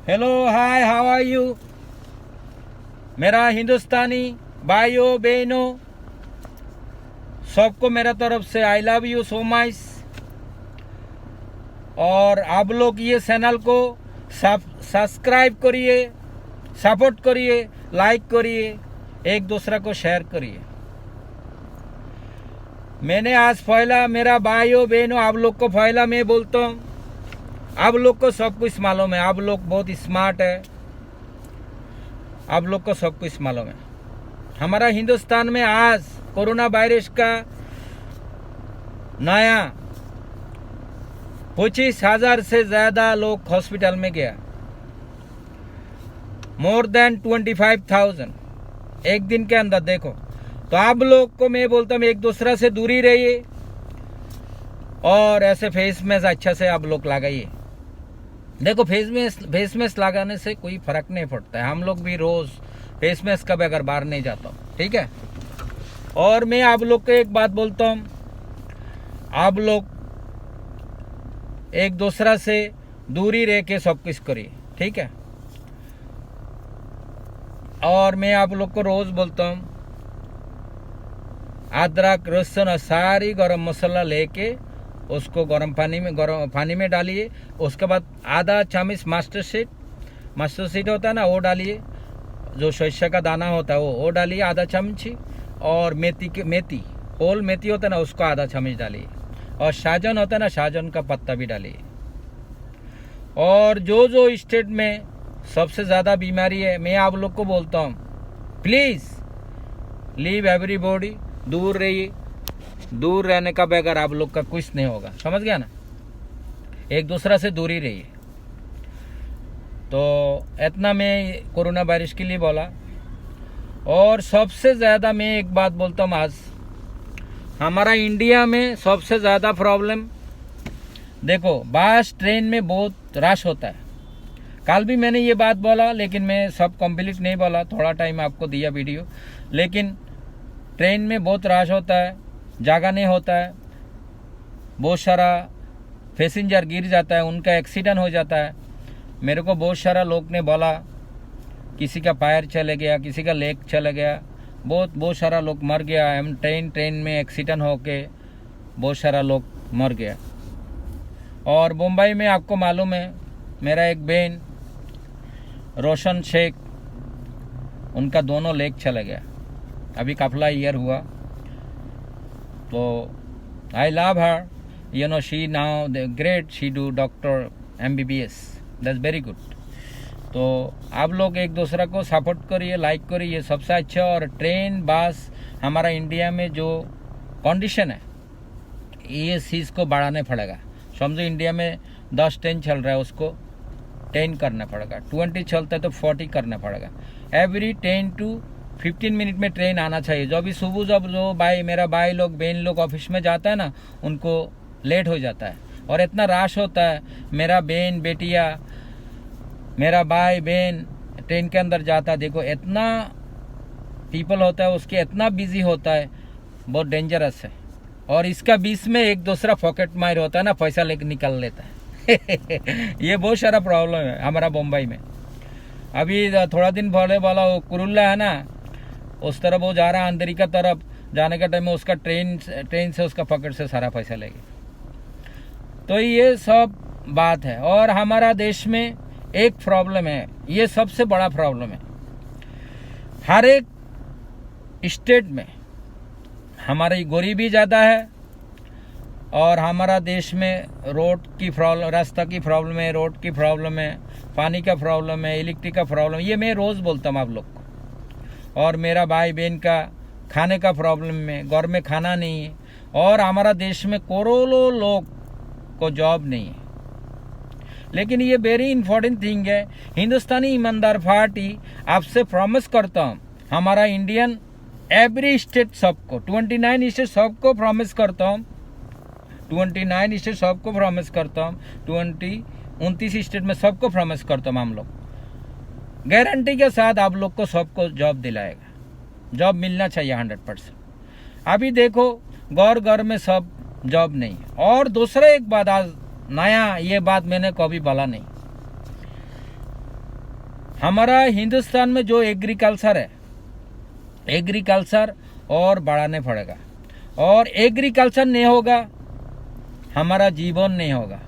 Hello hi how are you. मेरा हिंदुस्तानी भाइयों बहनों सबको मेरा तरफ से I love you so much. और आप लोग ये चैनल को सब्सक्राइब करिए, सपोर्ट करिए, लाइक करिए, एक दूसरा को शेयर करिए। मैंने आज पहला मेरा भाइयों बहनों आप लोग को पहला मैं बोलता हूँ, आप लोग को सब कुछ मालूम है, आप लोग बहुत स्मार्ट है, आप लोग को सब कुछ मालूम है। हमारा हिंदुस्तान में आज कोरोना वायरस का नया 25,000 से ज़्यादा लोग हॉस्पिटल में गया, मोर देन 25,000 एक दिन के अंदर। देखो तो आप लोग को मैं बोलता हूँ एक दूसरे से दूरी रहिए और ऐसे फेस मास्क अच्छा से आप लोग लगाइए। देखो फेस मास्क लगाने से कोई फर्क नहीं पड़ता है, हम लोग भी रोज फेस मास्क का बगैर बाहर नहीं जाता हूँ, ठीक है। और मैं आप लोग को एक बात बोलता हूँ, आप लोग एक दूसरा से दूरी रह के सब कुछ करिए, ठीक है। और मैं आप लोग को रोज बोलता हूँ अदरक लहसुन और सारी गरम मसाला लेके उसको गरम पानी में डालिए। उसके बाद आधा चम्मच मास्टर सीड होता है ना, वो डालिए। जो सरसों का दाना होता है वो डालिए आधा चम्मच। और मेथी होल मेथी होता है ना, उसको आधा चम्मच डालिए। और साजन होता है ना, साजन का पत्ता भी डालिए। और जो स्टेट में सबसे ज़्यादा बीमारी है, मैं आप लोग को बोलता हूँ प्लीज़ लीव एवरीबॉडी, दूर रहिए। दूर रहने का बगैर आप लोग का कुछ नहीं होगा, समझ गया ना। एक दूसरा से दूरी रहिए। तो इतना मैं कोरोना वायरस के लिए बोला। और सबसे ज़्यादा मैं एक बात बोलता हूँ, आज हमारा इंडिया में सबसे ज़्यादा प्रॉब्लम, देखो बस ट्रेन में बहुत रश होता है। कल भी मैंने ये बात बोला, लेकिन मैं सब कंप्लीट नहीं बोला, थोड़ा टाइम आपको दिया वीडियो। लेकिन ट्रेन में बहुत रश होता है, जगह नहीं होता है, बहुत सारा पैसेंजर गिर जाता है, उनका एक्सीडेंट हो जाता है। मेरे को बहुत सारा लोग ने बोला किसी का पैर चले गया, किसी का लेग चला गया, बहुत सारा लोग मर गया। ट्रेन में एक्सीडेंट होके बहुत सारा लोग मर गया। और मुंबई में आपको मालूम है, मेरा एक बहन रोशन शेख, उनका दोनों लेग चला गया, अभी काफला ईयर हुआ। तो I love her, you know, she now great, she do doctor MBBS, that's very good. तो आप लोग एक दूसरे को सपोर्ट करिए, लाइक करिए, ये सबसे अच्छा। और ट्रेन बस हमारा इंडिया में जो कंडीशन है, ये चीज़ को बढ़ाने पड़ेगा। समझो इंडिया में 10 ट्रेन चल रहा है, उसको 10 करना पड़ेगा। 20 चलता है तो 40 करना पड़ेगा। एवरी 10 to 15 मिनट में ट्रेन आना चाहिए। जो भी सुबह जब जो मेरा भाई लोग बहन लोग ऑफिस में जाता है ना, उनको लेट हो जाता है और इतना रश होता है। मेरा बहन बेटिया, मेरा भाई बहन ट्रेन के अंदर जाता है, देखो इतना पीपल होता है, उसके इतना बिजी होता है, बहुत डेंजरस है। और इसका बीच में एक दूसरा पॉकेट मार होता है ना, पैसा लेके निकल लेता है ये बहुत सारा प्रॉब्लम है हमारा मुंबई में। अभी थोड़ा दिन पहले वाला वो कुरुल्ला है ना, उस तरफ वो जा रहा है, अंदर का तरफ जाने के टाइम में उसका ट्रेन से उसका पॉकेट से सारा पैसा ले गया। तो ये सब बात है। और हमारा देश में एक प्रॉब्लम है, ये सबसे बड़ा प्रॉब्लम है। हर एक स्टेट में हमारी गरीबी ज़्यादा है और हमारा देश में रोड की प्रॉब्लम, रास्ता की प्रॉब्लम है, रोड की प्रॉब्लम है, पानी का प्रॉब्लम है, इलेक्ट्रिक का प्रॉब्लम, ये मैं रोज़ बोलता हूँ आप लोग को। और मेरा भाई बहन का खाने का प्रॉब्लम है, घर में खाना नहीं है। और हमारा देश में करोड़ों लोग को जॉब नहीं है। लेकिन ये वेरी इंपॉर्टेंट थिंग है, हिंदुस्तानी ईमानदार पार्टी आपसे प्रॉमिस करता हूँ, हमारा इंडियन एवरी स्टेट सबको 29 स्टेट सबको प्रॉमिस करता हूँ, 29 स्टेट सबको प्रॉमिस करता हूँ, 29 स्टेट में सबको प्रॉमिस करता हूँ। हम लोग गारंटी के साथ आप लोग को सबको जॉब दिलाएगा, जॉब मिलना चाहिए 100%। अभी देखो घर में सब जॉब नहीं है। और दूसरा एक बात आज नया, ये बात मैंने कभी बोला नहीं, हमारा हिंदुस्तान में जो एग्रीकल्चर है, एग्रीकल्चर और बढ़ाने पड़ेगा, और एग्रीकल्चर नहीं होगा हमारा जीवन नहीं होगा।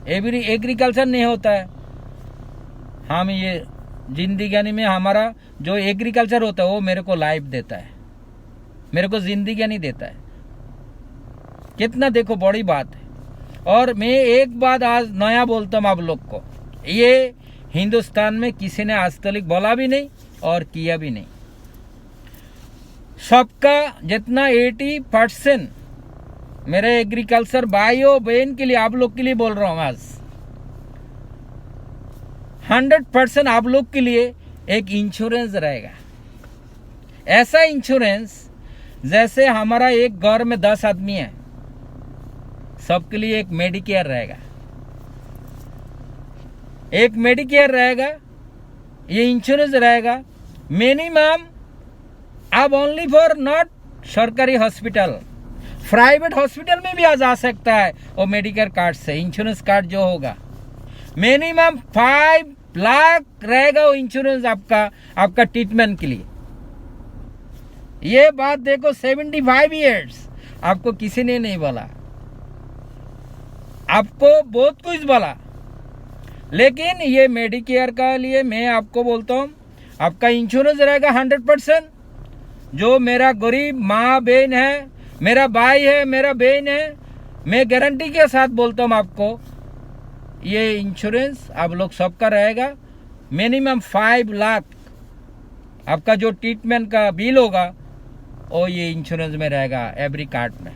एग्रीकल्चर नहीं होता है, हम ये जिंदगी में हमारा जो एग्रीकल्चर होता है वो मेरे को लाइफ देता है, मेरे को जिंदगी नहीं देता है। कितना देखो बड़ी बात है। और मैं एक बात आज नया बोलता हूँ आप लोग को, ये हिंदुस्तान में किसी ने आज तक बोला भी नहीं और किया भी नहीं। सबका जितना 80% मेरे एग्रीकल्चर भाइयों बहन के लिए, आप लोग के लिए बोल रहा हूँ आज, 100% आप लोग के लिए एक इंश्योरेंस रहेगा। ऐसा इंश्योरेंस जैसे हमारा एक घर में 10 आदमी है, सबके लिए एक मेडिकेयर रहेगा, एक मेडिकेयर रहेगा, ये इंश्योरेंस रहेगा। मिनिमम अब ओनली फॉर नॉट सरकारी हॉस्पिटल, प्राइवेट हॉस्पिटल में भी आ जा सकता है वो मेडिकेयर कार्ड से, इंश्योरेंस कार्ड जो होगा मिनिमम 5 लाख रहेगा वो इंश्योरेंस आपका ट्रीटमेंट के लिए। ये बात देखो 75 इयर्स आपको किसी ने नहीं बोला, आपको बहुत कुछ बोला, लेकिन ये मेडिकेयर का लिए मैं आपको बोलता हूँ आपका इंश्योरेंस रहेगा 100%। जो मेरा गरीब माँ बहन है, मेरा भाई है, मेरा बहन है, मैं गारंटी के साथ बोलता हूँ आपको ये इंश्योरेंस आप लोग सबका रहेगा। मिनिमम 5 लाख आपका जो ट्रीटमेंट का बिल होगा वो ये इंश्योरेंस में रहेगा एवरी कार्ड में।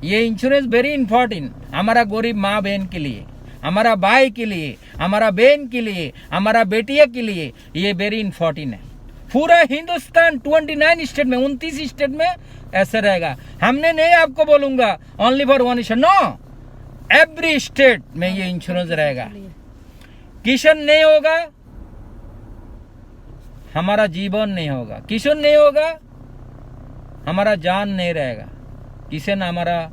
ये इंश्योरेंस वेरी इंपॉर्टेंट हमारा गरीब माँ बहन के लिए, हमारा भाई के लिए, हमारा बहन के लिए, हमारा बेटिया के लिए, ये वेरी इंपॉर्टेंट है। पूरा हिंदुस्तान 29 स्टेट में, 29 स्टेट में ऐसा रहेगा। हमने नहीं आपको बोलूंगा only for one state, no, every state में ये इंश्योरेंस रहेगा। किशन नहीं होगा हमारा जीवन नहीं होगा, किशन नहीं होगा हमारा जान नहीं रहेगा। किशन हमारा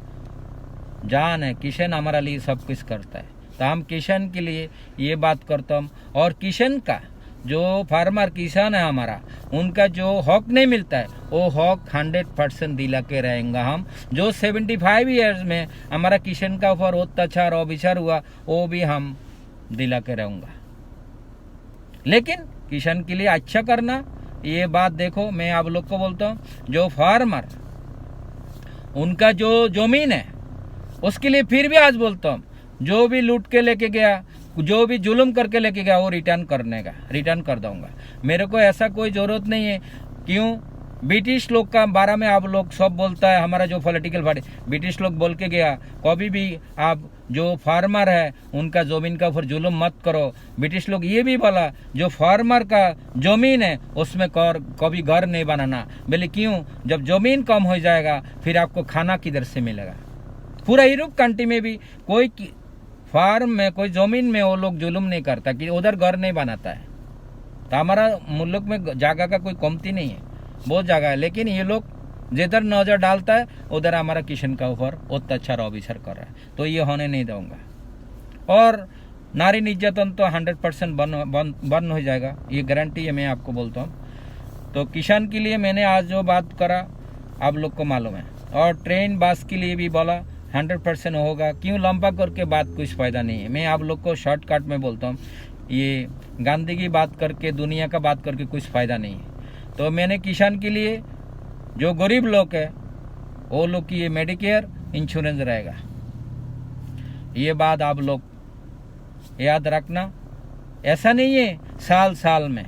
जान है, किशन हमारा लिए सब कुछ करता है। तो हम किशन के लिए ये बात करता हूँ। और किशन का जो फार्मर किसान है हमारा, उनका जो हक नहीं मिलता है वो हक 100% दिला के रहेंगे हम। जो 75 इयर्स में हमारा किसान का ऊपर अत्याचार अविचार हुआ वो भी हम दिला के रहूँगा। लेकिन किसान के लिए अच्छा करना, ये बात देखो मैं आप लोग को बोलता हूँ, जो फार्मर उनका जो जमीन है उसके लिए फिर भी आज बोलता हूँ, जो भी लूट के लेके गया, जो भी जुल्म करके लेके गया वो रिटर्न कर दूंगा। मेरे को ऐसा कोई जरूरत नहीं है। क्यों? ब्रिटिश लोग का बारे में आप लोग सब बोलता है, हमारा जो पॉलिटिकल पार्टी ब्रिटिश लोग बोल के गया कभी भी आप जो फार्मर है उनका जमीन का ऊपर जुल्म मत करो। ब्रिटिश लोग ये भी बोला जो फार्मर का जमीन है उसमें कभी घर नहीं बनाना। बोले क्यों? जब जमीन कम हो जाएगा फिर आपको खाना किधर से मिलेगा। पूरा यूरोप कंट्री में भी कोई फार्म में कोई जमीन में वो लोग जुल्म नहीं करता कि उधर घर नहीं बनाता है। तो हमारा मुल्क में जगह का कोई कमती नहीं है, बहुत जगह है, लेकिन ये लोग जिधर नजर डालता है उधर हमारा किशन का ऊपर अत्याचार अविचार कर रहा है। तो ये होने नहीं दूंगा। और नारी निर्यातन तो 100% बंद हो जाएगा, ये गारंटी है, मैं आपको बोलता हूँ। तो किसान के लिए मैंने आज जो बात करा आप लोग को मालूम है। और ट्रेन बस के लिए भी बोला 100% होगा। क्यों लंबा करके बात कुछ फायदा नहीं है। मैं आप लोग को शॉर्टकट में बोलता हूँ, ये गांधी की बात करके दुनिया का बात करके कुछ फायदा नहीं है। तो मैंने किसान के लिए जो गरीब लोग है वो लोग की ये मेडिकेयर इंश्योरेंस रहेगा। ये बात आप लोग याद रखना। ऐसा नहीं है साल साल में,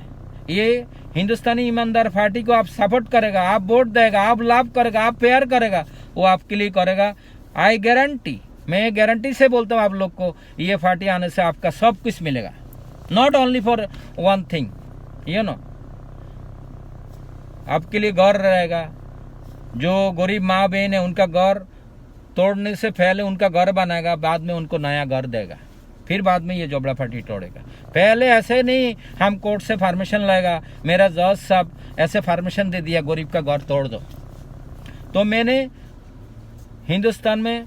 ये हिंदुस्तानी ईमानदार पार्टी को आप सपोर्ट करेगा, आप वोट देगा, आप लाभ करेगा, आप प्यार करेगा, वो आपके लिए करेगा। आई गारंटी, मैं गारंटी से बोलता हूँ आप लोग को, ये पार्टी आने से आपका सब कुछ मिलेगा। Not only for one thing, you know, आपके लिए घर रहेगा। जो गरीब माँ बहन है उनका घर तोड़ने से पहले उनका घर बनाएगा, बाद में उनको नया घर देगा, फिर बाद में ये जोबड़ा पार्टी तोड़ेगा। पहले ऐसे नहीं हम कोर्ट से परमिशन लाएगा, मेरा जज साहब ऐसे परमिशन दे दिया गरीब का घर तोड़ दो। तो मैंने हिंदुस्तान में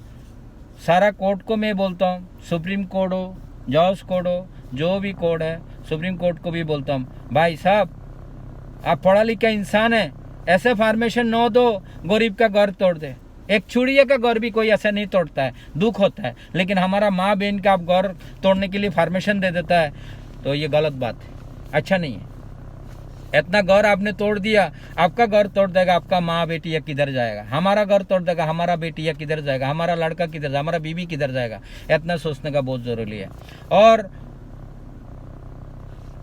सारा कोर्ट को मैं बोलता हूँ, सुप्रीम कोर्ट हो, जज कोर्ट हो, जो भी कोर्ट है सुप्रीम कोर्ट को भी बोलता हूँ, भाई साहब आप पढ़ा लिखा इंसान है, ऐसे फॉर्मेशन न दो गरीब का घर तोड़ दे। एक चूड़िया का घर भी कोई ऐसा नहीं तोड़ता है, दुख होता है, लेकिन हमारा माँ बहन का आप घर तोड़ने के लिए फॉर्मेशन दे देता है, तो ये गलत बात है, अच्छा नहीं है। इतना घर आपने तोड़ दिया, आपका घर तोड़ देगा, आपका माँ बेटिया किधर जाएगा? हमारा घर तोड़ देगा, हमारा बेटिया किधर जाएगा? हमारा लड़का किधर जाएगा? हमारा बीवी किधर जाएगा? इतना सोचने का बहुत जरूरी है। और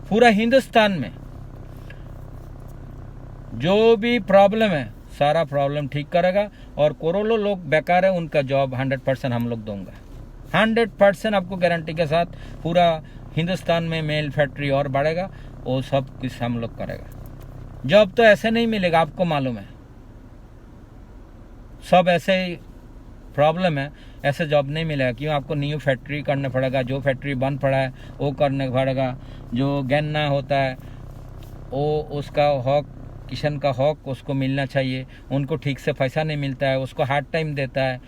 पूरा हिंदुस्तान में जो भी प्रॉब्लम है सारा प्रॉब्लम ठीक करेगा, और करोड़ों लोग बेकार है, उनका जॉब 100% हम लोग दूंगा, 100% आपको गारंटी के साथ। पूरा हिंदुस्तान में मेल फैक्ट्री और बढ़ेगा, वो सब कुछ हम लोग करेगा। जॉब तो ऐसे नहीं मिलेगा, आपको मालूम है, सब ऐसे ही प्रॉब्लम है, ऐसे जॉब नहीं मिलेगा। क्यों? आपको न्यू फैक्ट्री करना पड़ेगा, जो फैक्ट्री बंद पड़ा है वो करने पड़ेगा। जो गन्ना होता है वो उसका हक, किसान का हक उसको मिलना चाहिए, उनको ठीक से पैसा नहीं मिलता है, उसको हार्ड टाइम देता है,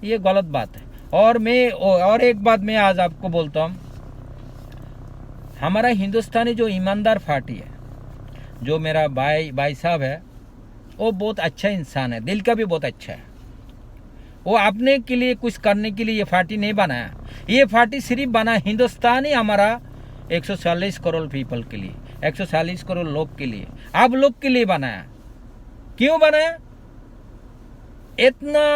ये गलत बात है। और एक बात मैं आज आपको बोलता हूँ, हमारा हिंदुस्तानी जो ईमानदार पार्टी है, जो मेरा भाई साहब है, वो बहुत अच्छा इंसान है, दिल का भी बहुत अच्छा है। वो अपने के लिए कुछ करने के लिए ये पार्टी नहीं बनाया, ये पार्टी सिर्फ बना हिंदुस्तानी हमारा 140 करोड़ पीपल के लिए, 140 करोड़ लोग के लिए, आप लोग के लिए बनाया। क्यों बनाया? इतना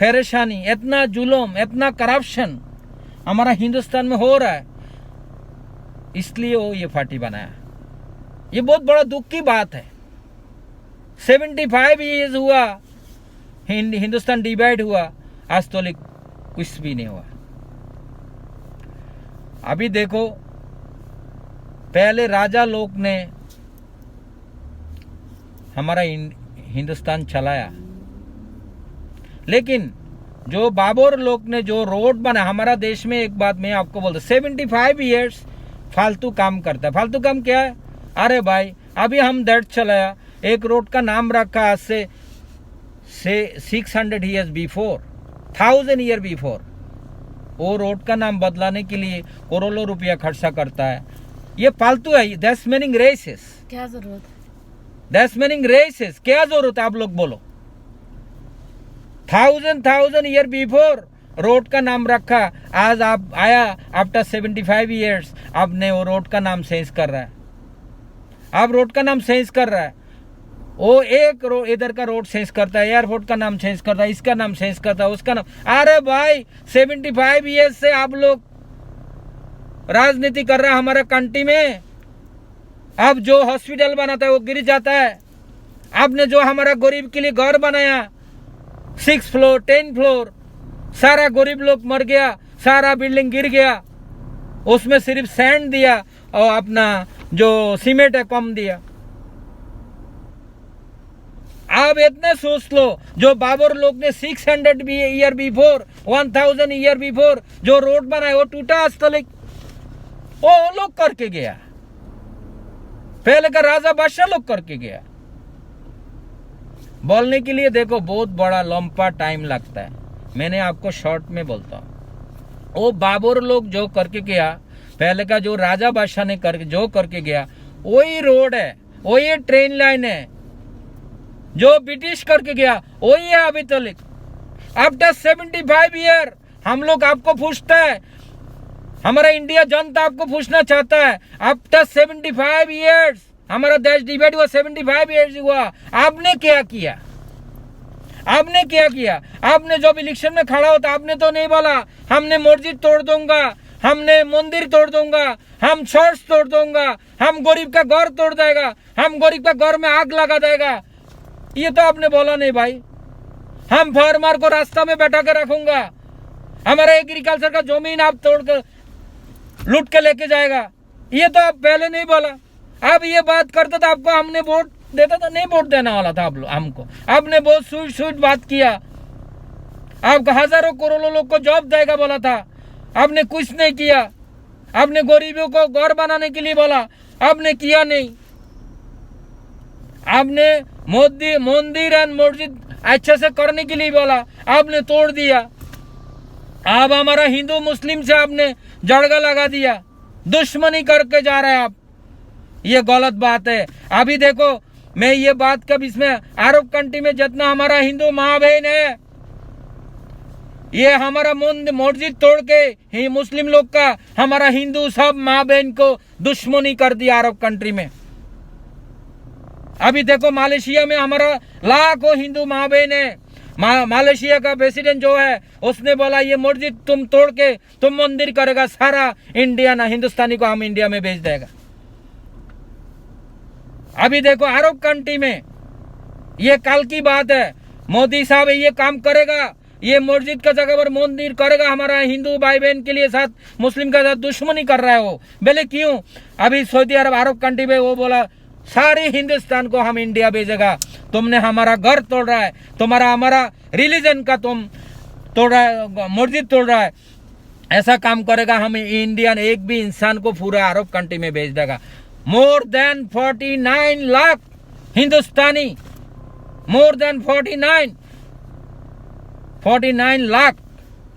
परेशानी, इतना जुल्म, इतना करप्शन हमारा हिंदुस्तान में हो रहा है, इसलिए वो ये पार्टी बनाया। ये बहुत बड़ा दुख की बात है। 75 ईयर्स हुआ हिंदुस्तान डिवाइड हुआ, आज तो कुछ भी नहीं हुआ। अभी देखो, पहले राजा लोग ने हमारा हिंदुस्तान चलाया, लेकिन जो बाबर लोग ने जो रोड बना हमारा देश में, एक बात मैं आपको बोलता, 75 ईयर्स फालतू काम करता है। फालतू काम क्या है? अरे भाई, अभी हम दर्द चलाया, एक रोड का नाम रखा आज से 600 ईयर्स बिफोर, 1000 ईयर बिफोर, वो रोड का नाम बदलाने के लिए करोड़ों रुपया खर्चा करता है। ये फालतू है। That's meaning racist. क्या जरूरत है? That's meaning racist. क्या जरूरत है? आप लोग बोलो। 1000 ईयर बिफोर रोड का नाम रखा, आज आप आया आफ्टर 75 ईयर्स, आपने वो रोड का नाम चेंज कर रहा है। आप रोड का नाम चेंज कर रहा है, वो एक इधर का रोड चेंज करता है, एयरपोर्ट का नाम चेंज करता है, इसका नाम चेंज करता है, उसका नाम। अरे भाई, 75 ईयर्स से आप लोग राजनीति कर रहा है हमारे कंट्री में। अब जो हॉस्पिटल बनाता है वो गिर जाता है। आपने जो हमारा गरीब के लिए घर बनाया, 6 फ्लोर 10 फ्लोर, सारा गरीब लोग मर गया, सारा बिल्डिंग गिर गया, उसमें सिर्फ सैंड दिया और अपना जो सीमेंट है कम दिया। आप इतने सोच लो, जो बाबर लोग ने 600 ईयर बिफोर, 1000 ईयर बिफोर जो रोड बनाए वो टूटा अस्तलिक, वो लोग करके गया, पहले का राजा बादशाह लोग करके गया। बोलने के लिए देखो बहुत बड़ा लंबा टाइम लगता है, मैंने आपको शॉर्ट में बोलता हूँ। वो बाबर लोग जो करके गया, पहले का जो राजा बादशाह ने जो करके गया, वही रोड है, वही ट्रेन लाइन है, जो ब्रिटिश करके गया वही है अभी तक। आफ्टर 75 ईयर हम लोग आपको पूछता है, हमारा इंडिया जनता आपको पूछना चाहता है, आफ्टर 75 ईयर्स हमारा देश डिवाइड हुआ, 75 ईयर्स हुआ, आपने क्या किया? आपने क्या किया? आपने जब इलेक्शन में खड़ा होता आपने तो नहीं बोला हमने मस्जिद तोड़ दूंगा, हमने मंदिर तोड़ दूंगा, हम चर्च तोड़ दूंगा, हम गरीब का घर तोड़ देगा, हम गरीब का घर में आग लगा देगा। ये तो आपने बोला नहीं भाई। हम फार्मर को रास्ता में बैठा कर रखूंगा, हमारा एग्रीकल्चर का जमीन आप तोड़ कर लूट के लेके जाएगा, ये तो आप पहले नहीं बोला। अब ये बात करते तो आपको हमने वोट देता था, नहीं वोट देने वाला था आप हमको। आपने बहुत स्वीट बात किया, आपको हजारों करोड़ों लोग को जॉब देगा बोला था, आपने कुछ नहीं किया। आपने गरीबों को घर बनाने के लिए बोला, आपने किया नहीं। आपने मंदिर एंड मस्जिद अच्छे से करने के लिए बोला, आपने तोड़ दिया। अब हमारा हिंदू मुस्लिम से आपने जड़गा लगा दिया, दुश्मनी करके जा रहे हैं आप, ये गलत बात है। अभी देखो, मैं ये बात कब इसमें अरब कंट्री में जितना हमारा हिंदू माँ बहन है, ये हमारा मस्जिद तोड़ के ही मुस्लिम लोग का, हमारा हिंदू सब माँ बहन को दुश्मनी कर दिया अरब कंट्री में। अभी देखो मलेशिया में हमारा लाखों हिंदू माँ बहन है। मलेशिया का प्रेसिडेंट जो है उसने बोला ये मस्जिद तुम तोड़ के तुम मंदिर करेगा, सारा इंडिया ना हिंदुस्तानी को हम इंडिया में भेज देगा। अभी देखो अरब कंट्री में, ये कल की बात है, मोदी साहब ये काम करेगा, ये मस्जिद का जगह पर मंदिर करेगा, हमारा हिंदू भाई बहन के लिए साथ मुस्लिम का साथ दुश्मनी कर रहा है वो। बोले क्यों? अभी सऊदी अरब कंट्री में वो बोला सारे हिंदुस्तान को हम इंडिया भेजेगा, तुमने हमारा घर तोड़ रहा है, तुम्हारा हमारा रिलीजन का तुम तोड़ रहा है, मस्जिद तोड़ रहा है, ऐसा काम करेगा हम इंडियन एक भी इंसान को पूरा अरब कंट्री में भेज देगा। मोर देन 49 लाख हिंदुस्तानी, मोर देन 49 लाख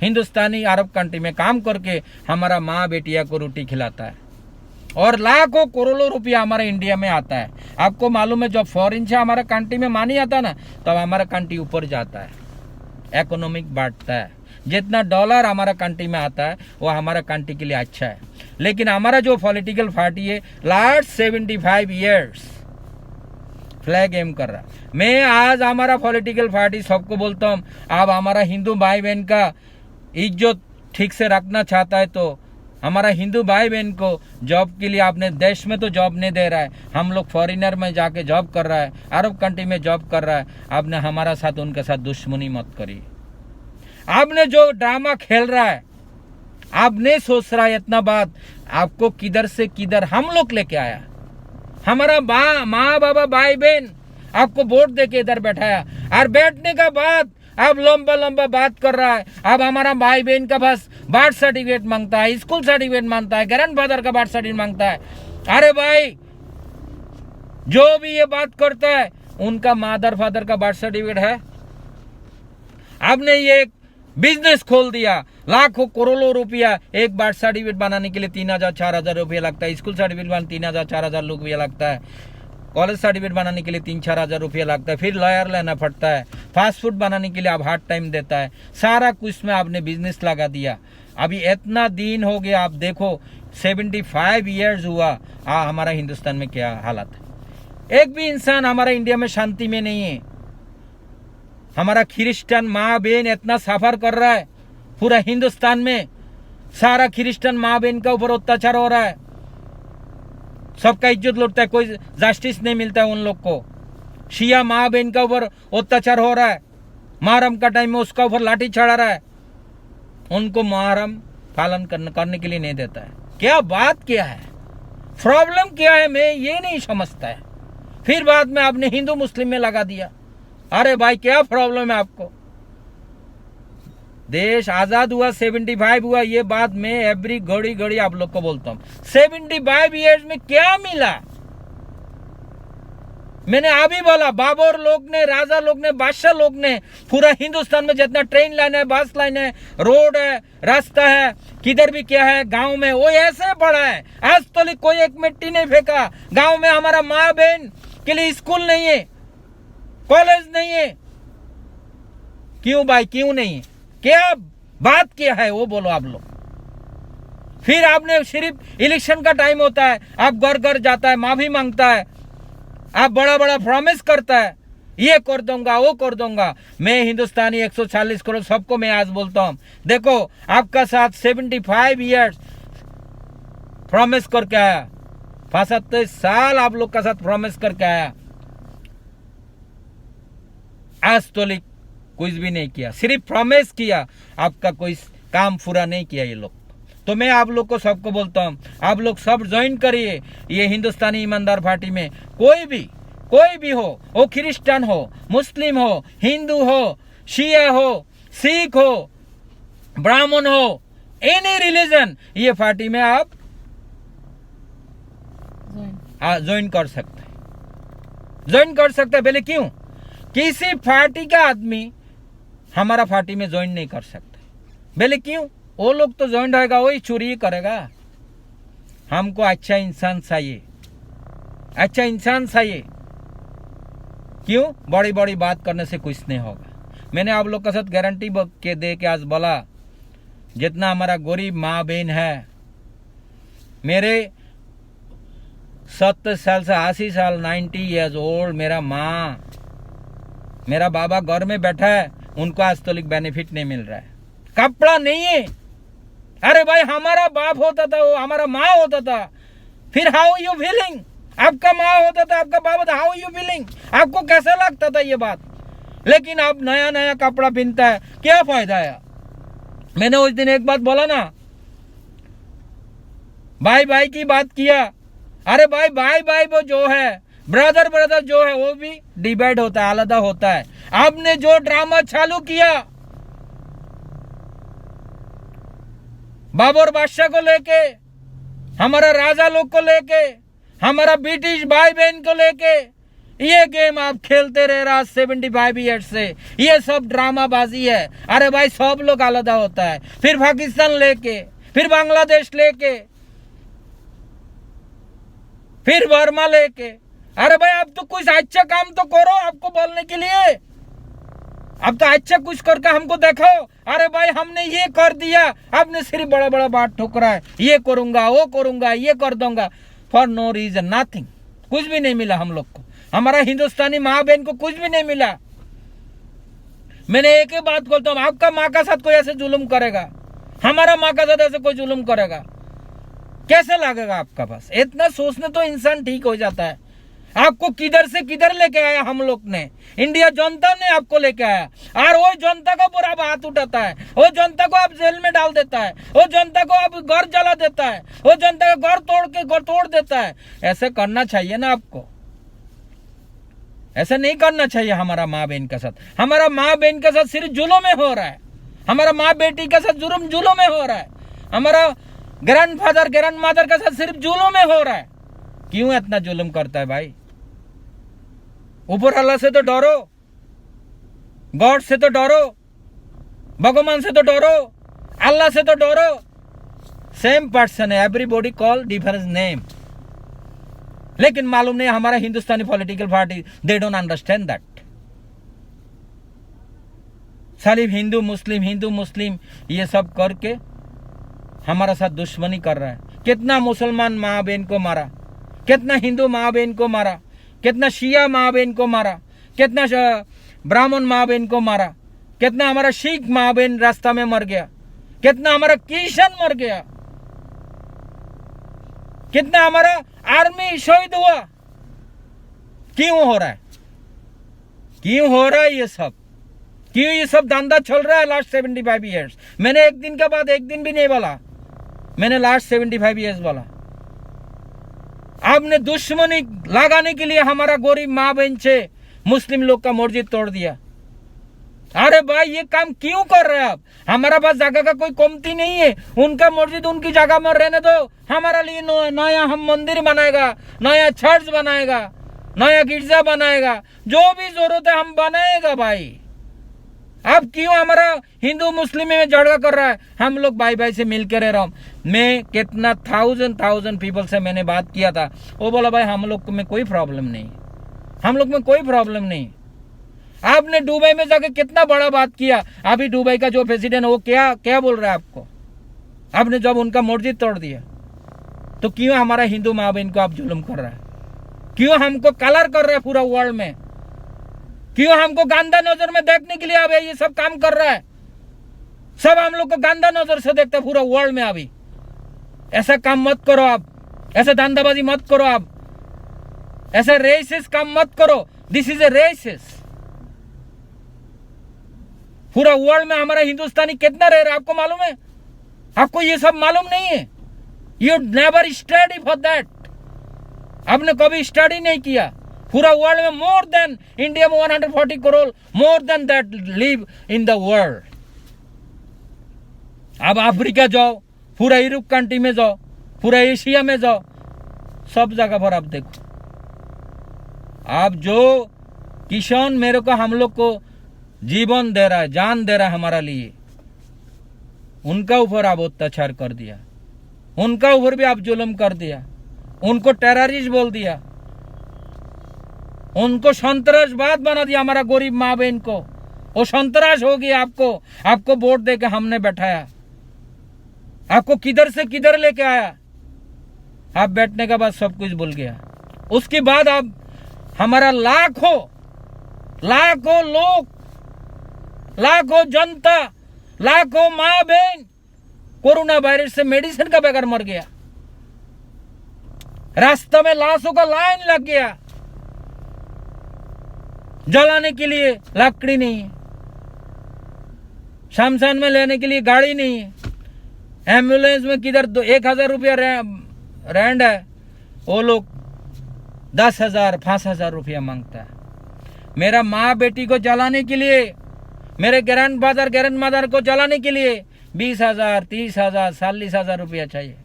हिंदुस्तानी अरब कंट्री में काम करके हमारा माँ बेटिया को रोटी खिलाता है, और लाखों करोड़ों रुपया हमारे इंडिया में आता है। आपको मालूम है, जब फॉरेन से हमारा कंट्री में मानी आता ना, तब हमारा कंट्री ऊपर जाता है, इकोनॉमिक बढ़ता है। जितना डॉलर हमारा कंट्री में आता है वो हमारा कंट्री के लिए अच्छा है। लेकिन हमारा जो पॉलिटिकल पार्टी है लास्ट 75 ईयर्स फ्लैग एम कर रहा है। मैं आज हमारा पॉलिटिकल पार्टी सबको बोलता हूँ, आप हमारा हिंदू भाई बहन का इज्जत ठीक से रखना चाहता है तो हमारा हिंदू भाई बहन को जॉब के लिए आपने देश में तो जॉब नहीं दे रहा है, हम लोग फॉरेनर में जाके जॉब कर रहा है, अरब कंट्री में जॉब कर रहा है, आपने हमारा साथ उनके साथ दुश्मनी मत करिए। आपने जो ड्रामा खेल रहा है, आपने सोच रहा है इतना बात, आपको किधर से किधर हम लोग लेके आया। हमारा माँ बाबा भाई बहन आपको वोट दे के इधर बैठाया, और बैठने का बाद अब लंबा लंबा बात कर रहा है। अब हमारा भाई बहन का बस बर्थ सर्टिफिकेट मांगता है, स्कूल सर्टिफिकेट मांगता है, ग्रैंडफादर का बर्थ सर्टिफिकेट मांगता है। अरे भाई, जो भी ये बात करता है उनका मदर फादर का बर्थ सर्टिफिकेट है? आपने ये एक बिजनेस खोल दिया, लाखों करोड़ों रुपया एक बर्थ सर्टिफिकेट बनाने के लिए 3000 4000 रुपया लगता है, स्कूल सर्टिफिकेट बनाने 3000 4000 रुपया लगता है, कॉलेज सर्टिफिकेट बनाने के लिए 3-4 हजार रुपया लगता है, फिर लॉयर लेना पड़ता है, फास्ट फूड बनाने के लिए आप हार्ड टाइम देता है, सारा कुछ में आपने बिजनेस लगा दिया। अभी इतना दिन हो गया, आप देखो 75 ईयर्स हुआ, हमारा हिंदुस्तान में क्या हालत है। एक भी इंसान हमारा इंडिया में शांति में नहीं है। हमारा क्रिश्चियन माँ बहन इतना सफर कर रहा है, पूरा हिंदुस्तान में सारा क्रिश्चियन माँ बहन का ऊपर अत्याचार हो रहा है, सबका इज्जत लुटता है, कोई जस्टिस नहीं मिलता है उन लोग को। शिया माँ बहन का ऊपर अत्याचार हो रहा है, मुहर्रम का टाइम में उसका ऊपर लाठी चढ़ा रहा है, उनको मुहर्रम पालन करने के लिए नहीं देता है। क्या बात क्या है, प्रॉब्लम क्या है, मैं ये नहीं समझता है। फिर बाद में आपने हिंदू मुस्लिम में लगा दिया। अरे भाई, क्या प्रॉब्लम है आपको? देश आजाद हुआ, 75 हुआ, ये बात मैं एवरी घड़ी आप लोग को बोलता हूं। 75 ईयर्स में क्या मिला? मैंने अभी बोला, बाबर लोग ने, राजा लोग ने, बादशाह लोग ने पूरा हिंदुस्तान में जितना ट्रेन लाइन है, बस लाइन है, रोड है, रास्ता है, किधर भी क्या है, गांव में वो ऐसे पड़ा है। आज तो कोई एक मिट्टी नहीं फेंका। गांव में हमारा माँ बहन के लिए स्कूल नहीं है, कॉलेज नहीं है। क्यों भाई, क्यों नहीं है? क्या बात क्या है वो बोलो आप लोग। फिर आपने सिर्फ इलेक्शन का टाइम होता है, आप घर घर जाता है, माफी मांगता है, आप बड़ा बड़ा प्रॉमिस करता है, ये कर दूंगा, वो कर दूंगा। मैं हिंदुस्तानी 140 करोड़ सबको मैं आज बोलता हूं, देखो आपका साथ 75 ईयर्स प्रॉमिस करके आया, 75 साल आप लोग का साथ प्रॉमिस करके आया, आज तो कुछ भी नहीं किया, सिर्फ प्रॉमिस किया, आपका कोई काम पूरा नहीं किया ये लोग। तो मैं आप लोग को सबको बोलता हूं, आप लोग सब ज्वाइन करिए ये हिंदुस्तानी ईमानदार पार्टी में। कोई भी हो, वो क्रिश्चियन हो, मुस्लिम हो, हिंदू हो, शिया हो, सिख हो, ब्राह्मण हो, एनी रिलीजन, ये पार्टी में आप ज्वाइन कर सकते हैं, ज्वाइन कर सकते हैं। पहले क्यों? किसी पार्टी का आदमी हमारा पार्टी में ज्वाइन नहीं कर सकते। पहले क्यों? वो लोग तो ज्वाइन रहेगा, वही चोरी करेगा। हमको अच्छा इंसान चाहिए, अच्छा इंसान चाहिए। क्यों? बड़ी बड़ी बात करने से कुछ नहीं होगा। मैंने आप लोग के साथ गारंटी के दे के आज बोला, जितना हमारा गरीब माँ बहन है, मेरे 70 साल से 80 साल 90 ईयर्स ओल्ड मेरा माँ, मेरा बाबा घर में बैठा है, उनको आज तक बेनिफिट नहीं मिल रहा है, कपड़ा नहीं है। अरे भाई, हमारा बाप होता था, वो हमारा माँ होता था, फिर हाउ यू फीलिंग? आपका माँ होता था, आपका बाप होता, हाउ यू फीलिंग? आपको कैसा लगता था ये बात? लेकिन आप नया नया कपड़ा पहनता है, क्या फायदा है? मैंने उस दिन एक बात बोला ना, भाई भाई की बात किया। अरे भाई, भाई भाई वो जो है, ब्रदर ब्रदर जो है, वो भी डिवाइड होता है, अलग होता है। आपने जो ड्रामा चालू किया बाबर बादशाह को लेके, हमारा राजा लोग को लेके, हमारा ब्रिटिश भाई बहन को लेके, ये गेम आप खेलते रहे रहा 75 ईयर्स से। ये सब ड्रामाबाजी है। अरे भाई, सब लोग अलग होता है, फिर पाकिस्तान लेके, फिर बांग्लादेश लेके, फिर बर्मा लेके। अरे भाई, आप तो कुछ अच्छा काम तो करो, आपको बोलने के लिए। अब तो अच्छा कुछ करके हमको देखो। अरे भाई, हमने ये कर दिया, आपने सिर्फ बड़ा बड़ा बात ठोकरा है, ये करूंगा, वो करूंगा, ये कर दूंगा, फॉर नो रीजन, नथिंग। कुछ भी नहीं मिला हम लोग को, हमारा हिंदुस्तानी माँ बहन को कुछ भी नहीं मिला। मैंने एक ही बात बोलता हूँ, आपका माँ का साथ कोई ऐसे जुल्म करेगा, हमारा माँ का साथ ऐसे कोई जुल्म करेगा, कैसे लगेगा आपका? पास इतना सोचने तो इंसान ठीक हो जाता है। आपको किधर से किधर लेके आया हम लोग ने, इंडिया जनता ने आपको लेके आया, और वो जनता का पूरा हाथ उठाता है, वो जनता को आप जेल में डाल देता है, वो जनता को आप घर जला देता है, वो जनता का घर तोड़ देता है। ऐसे करना चाहिए ना आपको? ऐसा नहीं करना चाहिए हमारा माँ बहन के साथ। हमारा माँ बहन के साथ सिर्फ जुल्म में हो रहा है, हमारा माँ बेटी के साथ जुल्म में हो रहा है, हमारा ग्रैंडफादर ग्रैंड मदर के साथ सिर्फ जुल्म में हो रहा है। क्यों इतना जुल्म करता है भाई? ऊपर अल्लाह से तो डरो, गॉड से तो डरो, भगवान से तो डरो, अल्लाह से तो डरो। सेम पर्सन है, एवरीबॉडी कॉल डिफरेंट नेम। लेकिन मालूम नहीं हमारा Hindustani political party, they don't understand that. सिर्फ हिंदू मुस्लिम ये सब करके हमारा साथ दुश्मनी कर रहा है। कितना मुसलमान माँ बहन को मारा, कितना हिंदू माँ बहन को मारा, कितना शिया माँ बहन को मारा, कितना ब्राह्मण माँ बहन को मारा, कितना हमारा सिख माँ बहन रास्ता में मर गया, कितना हमारा क्रिश्चियन मर गया, कितना हमारा आर्मी शहीद हुआ। क्यों हो रहा है? क्यों हो रहा है ये सब? क्यों ये सब धंधा चल रहा है लास्ट 75 ईयर्स? मैंने एक दिन के बाद एक दिन भी नहीं बोला, मैंने लास्ट 75 ईयर्स बोला। आपने दुश्मनी लगाने के लिए हमारा गरीब माँ बहन से मुस्लिम लोग का मस्जिद तोड़ दिया। अरे भाई, ये काम क्यों कर रहे हैं आप? हमारा पास जगह का कोई कमती नहीं है, उनका मस्जिद उनकी जगह में रहने दो। हमारा लिए नया हम मंदिर बनाएगा, नया चर्च बनाएगा, नया गिरजा बनाएगा, जो भी जरूरत है हम बनाएगा भाई। अब क्यों हमारा हिंदू मुस्लिम में झगड़ा कर रहा है? हम लोग भाई भाई से मिलकर रह रहा हूँ। मैं कितना थाउजेंड पीपल से मैंने बात किया था, वो बोला भाई हम लोग में कोई प्रॉब्लम नहीं, हम लोग में कोई प्रॉब्लम नहीं। आपने दुबई में जाकर कितना बड़ा बात किया, अभी दुबई का जो प्रेसिडेंट है वो क्या बोल रहा है आपको? आपने जब उनका मस्जिद तोड़ दिया, तो क्यों हमारा हिंदू माँ बहन को आप जुल्म कर रहा है? क्यों हमको कलर कर रहा है पूरा वर्ल्ड में? क्यों हमको गंदा नजर में देखने के लिए अब ये सब काम कर रहा है? सब हम लोग को गंदा नजर से देखते पूरा वर्ल्ड में। अभी ऐसा काम मत करो आप, ऐसा धंधाबाजी मत करो आप, ऐसा रेसिस्ट काम मत करो। This is a racist. पूरा वर्ल्ड में हमारा हिंदुस्तानी कितना रह रहा है आपको मालूम है? आपको ये सब मालूम नहीं है? You never study for that. आपने कभी स्टडी नहीं किया। पूरा वर्ल्ड में मोर देन इंडिया में 140 crore, more than that live in the world. अब अफ्रीका जाओ, पूरा यूरोप कंट्री में जाओ, पूरा एशिया में जाओ, सब जगह पर आप देखो। आप जो किसान मेरे को हम लोग को जीवन दे रहा है, जान दे रहा है हमारा लिए, उनका ऊपर आप अत्याचार कर दिया, उनका ऊपर भी आप जुल्म कर दिया, उनको टेररिस्ट बोल दिया, उनको संतरासवाद बना दिया, हमारा गरीब माँ बहन को। वो संतरास हो गया आपको वोट देके हमने बैठाया, आपको किधर से किधर लेके आया, आप बैठने के बाद सब कुछ भूल गया। उसके बाद आप हमारा लाखों लोग, लाखों जनता, लाखों माँ बहन कोरोना वायरस से मेडिसिन का बगैर मर गया। रास्ते में लाशों का लाइन लग गया, जलाने के लिए लकड़ी नहीं है, शमशान में लेने के लिए गाड़ी नहीं है, एम्बुलेंस में किधर 1000 रुपया रेंट है, वो लोग 10,000 5,000 रुपया मांगता है। मेरा माँ बेटी को जलाने के लिए, मेरे ग्रैंडफादर ग्रैंडमदर को जलाने के लिए 20,000 30,000 40,000 रुपया चाहिए।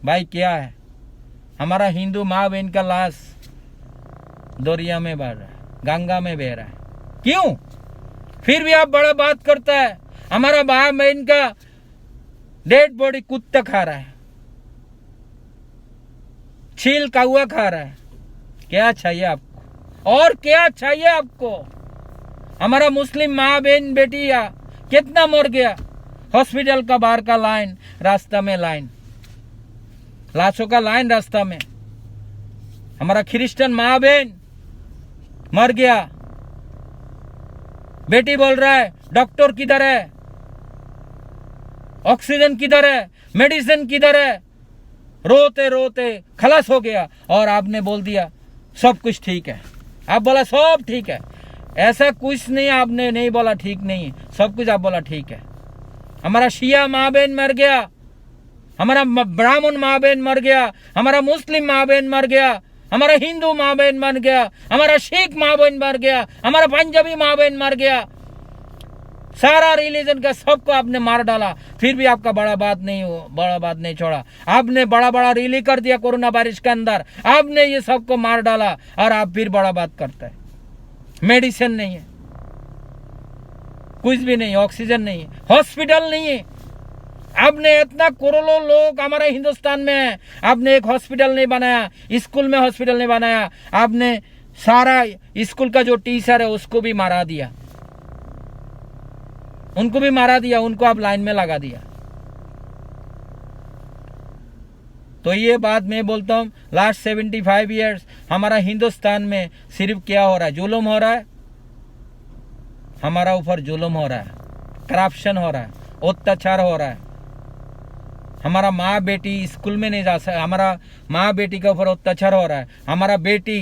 भाई क्या है, हमारा हिंदू माँ बहन का लाश दरिया में बह रहा है, गंगा में बह रहा है, क्यों? फिर भी आप बड़ा बात करता है। हमारा माँ बहन का डेड बॉडी कुत्ता खा रहा है, चील कौवा खा रहा है। क्या चाहिए आपको, और क्या चाहिए आपको? हमारा मुस्लिम माँ बहन बेटिया कितना मर गया, हॉस्पिटल का बाहर का लाइन, रास्ता में लाइन, लाशों का लाइन रास्ता में। हमारा क्रिश्चियन माँ बहन मर गया, बेटी बोल रहा है डॉक्टर किधर है, ऑक्सीजन किधर है, मेडिसिन किधर है, रोते रोते खलास हो गया। और आपने बोल दिया सब कुछ ठीक है, आप बोला सब ठीक है। ऐसा कुछ नहीं, आपने नहीं बोला ठीक नहीं है, सब कुछ आप बोला ठीक है। हमारा शिया माँ बहन मर गया, हमारा ब्राह्मण माँ बहन मर गया, हमारा मुस्लिम माँ बहन मर गया, हमारा हिंदू माँ बहन मर गया, हमारा सिख माँ बहन मर गया, हमारा पंजाबी माँ बहन मर गया। सारा रिलीजन का सबको आपने मार डाला, फिर भी आपका बड़ा बात नहीं छोड़ा। आपने बड़ा रैली कर दिया कोरोना वायरस के अंदर, आपने ये सबको मार डाला और आप फिर बड़ा बात करते हैं। मेडिसिन नहीं है, कुछ भी नहीं, ऑक्सीजन नहीं है, हॉस्पिटल नहीं है। आपने इतना करोड़ों लोग हमारे हिंदुस्तान में है, आपने एक हॉस्पिटल नहीं बनाया, स्कूल में हॉस्पिटल नहीं बनाया। आपने सारा स्कूल का जो टीचर है उसको भी मारा दिया, उनको भी मारा दिया, उनको आप लाइन में लगा दिया। तो ये बात मैं बोलता हूँ, लास्ट 75 ईयर्स हमारा हिंदुस्तान में सिर्फ क्या हो रहा है, जुल्म हो रहा है, हमारा ऊपर जुल्म हो रहा है, करप्शन हो रहा है, अत्याचार हो रहा है। हमारा माँ बेटी स्कूल में नहीं जा सकता, हमारा माँ बेटी के ऊपर अत्याचार हो रहा है, हमारा बेटी